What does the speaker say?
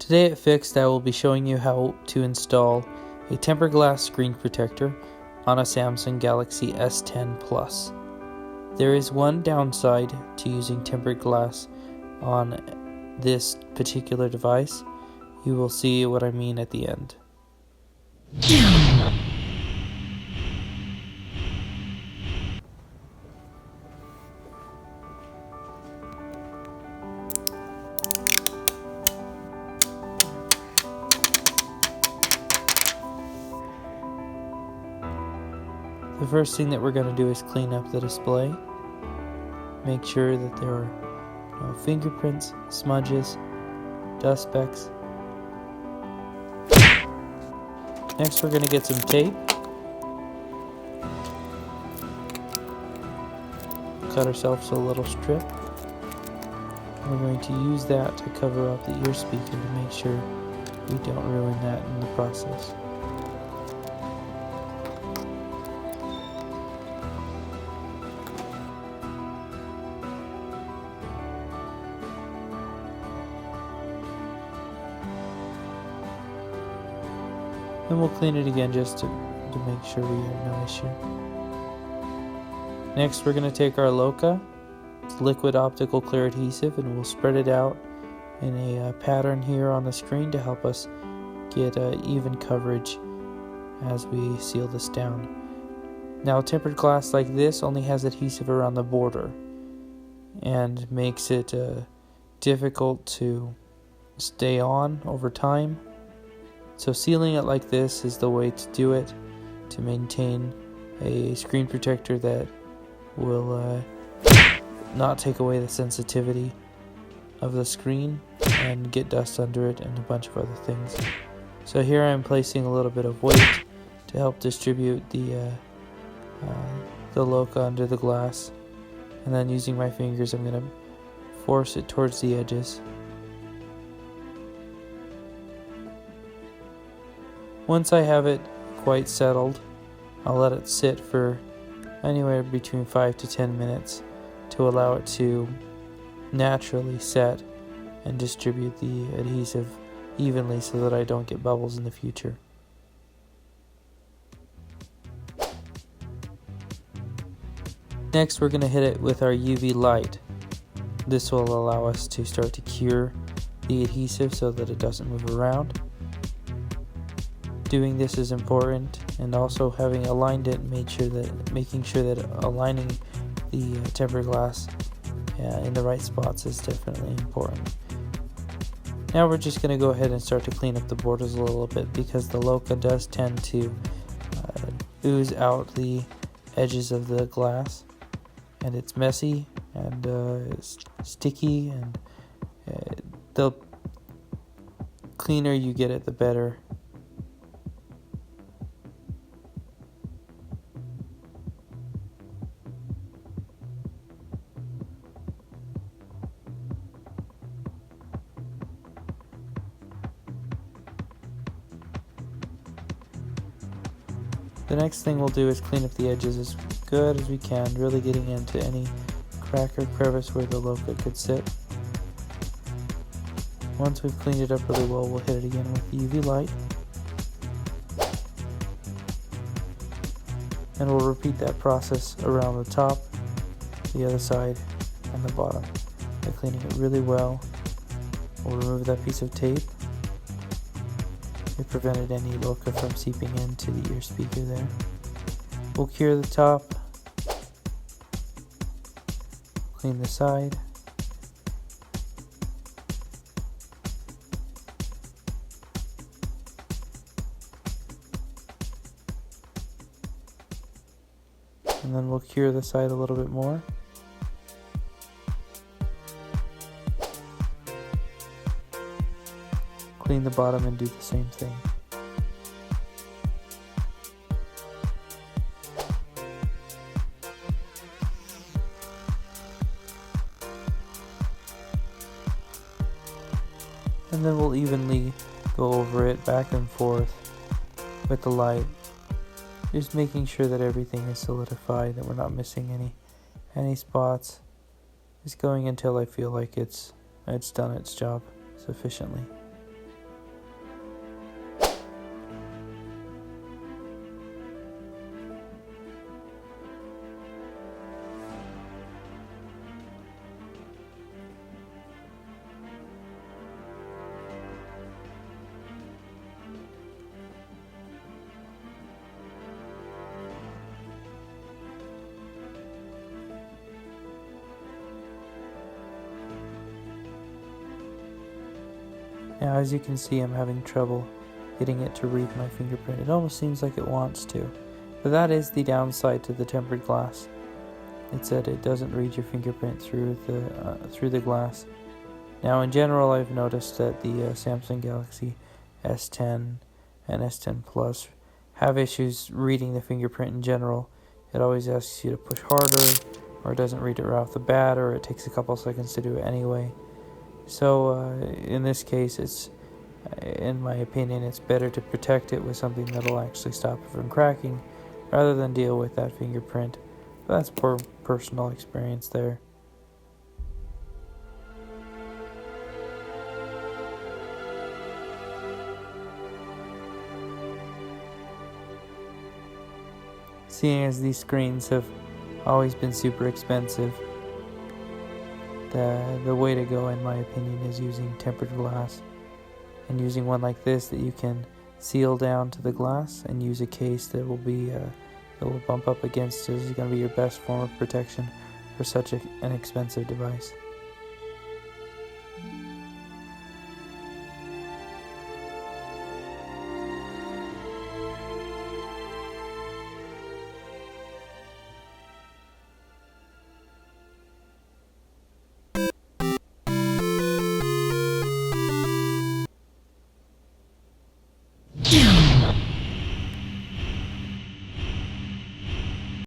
Today at Fixed, I will be showing you how to install a tempered glass screen protector on a Samsung Galaxy S10 Plus. There is one downside to using tempered glass on this particular device. You will see what I mean at the end. The first thing that we're going to do is clean up the display. Make sure that there are no fingerprints, smudges, dust specks. Next, we're going to get some tape. Cut ourselves a little strip. We're going to use that to cover up the ear speaker to make sure we don't ruin that in the process. And we'll clean it again just to make sure we have no issue. Next, we're going to take our Loca, it's liquid optical clear adhesive, and we'll spread it out in a pattern here on the screen to help us get even coverage as we seal this down. Now, tempered glass like this only has adhesive around the border and makes it difficult to stay on over time. So sealing it like this is the way to do it, to maintain a screen protector that will not take away the sensitivity of the screen and get dust under it and a bunch of other things. So here I'm placing a little bit of weight to help distribute the Loca under the glass, and then using my fingers I'm going to force it towards the edges. Once I have it quite settled, I'll let it sit for anywhere between 5 to 10 minutes to allow it to naturally set and distribute the adhesive evenly so that I don't get bubbles in the future. Next, we're going to hit it with our UV light. This will allow us to start to cure the adhesive so that it doesn't move around. Doing this is important, and also having aligned it, making sure that aligning the tempered glass in the right spots is definitely important. Now we're just going to go ahead and start to clean up the borders a little bit, because the Loca does tend to ooze out the edges of the glass, and it's messy and it's sticky, and the cleaner you get it, the better. The next thing we'll do is clean up the edges as good as we can, really getting into any crack or crevice where the Loca could sit. Once we've cleaned it up really well, we'll hit it again with the UV light. And we'll repeat that process around the top, the other side, and the bottom. By cleaning it really well, we'll remove that piece of tape. It prevented any Loca from seeping into the ear speaker there. We'll cure the top, clean the side, and then we'll cure the side a little bit more. Clean the bottom and do the same thing. And then we'll evenly go over it back and forth with the light, just making sure that everything is solidified, that we're not missing any spots. Just going until I feel like it's done its job sufficiently. Now, as you can see, I'm having trouble getting it to read my fingerprint. It almost seems like it wants to, but that is the downside to the tempered glass. It's that it doesn't read your fingerprint through the glass. Now, in general, I've noticed that the Samsung Galaxy S10 and S10 Plus have issues reading the fingerprint in general. It always asks you to push harder, or it doesn't read it right off the bat, or it takes a couple seconds to do it anyway. So in this case, in my opinion, it's better to protect it with something that'll actually stop it from cracking, rather than deal with that fingerprint. But that's personal experience there. Seeing as these screens have always been super expensive, the way to go, in my opinion, is using tempered glass, and using one like this that you can seal down to the glass and use a case that will bump up against it is going to be your best form of protection for such an expensive device.